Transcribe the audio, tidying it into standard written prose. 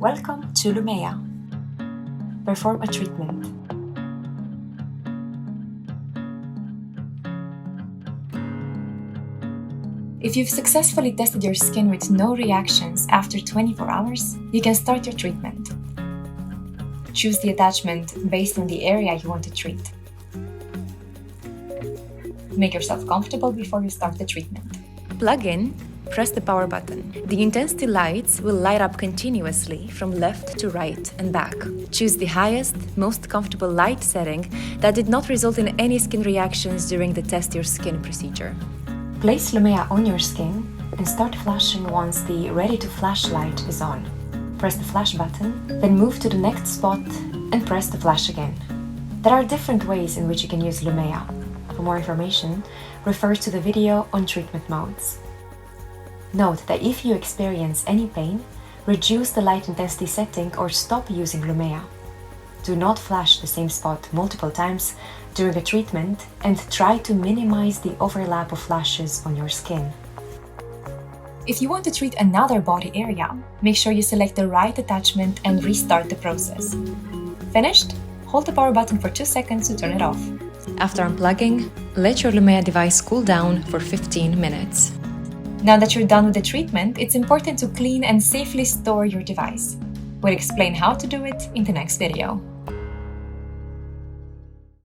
Welcome to Lumea. Perform a treatment. If you've successfully tested your skin with no reactions after 24 hours, you can start your treatment. Choose the attachment based on the area you want to treat. Make yourself comfortable before you start the treatment. Plug in, press the power button. The intensity lights will light up continuously from left to right and back. Choose the highest, most comfortable light setting that did not result in any skin reactions during the Test Your Skin procedure. Place Lumea on your skin and start flashing once the Ready to Flash light is on. Press the flash button, then move to the next spot and press the flash again. There are different ways in which you can use Lumea. For more information, refer to the video on treatment modes. Note that if you experience any pain, reduce the light intensity setting or stop using Lumea. Do not flash the same spot multiple times during a treatment and try to minimize the overlap of flashes on your skin. If you want to treat another body area, make sure you select the right attachment and restart the process. Finished? Hold the power button for 2 seconds to turn it off. After unplugging, let your Lumea device cool down for 15 minutes. Now that you're done with the treatment, it's important to clean and safely store your device. We'll explain how to do it in the next video.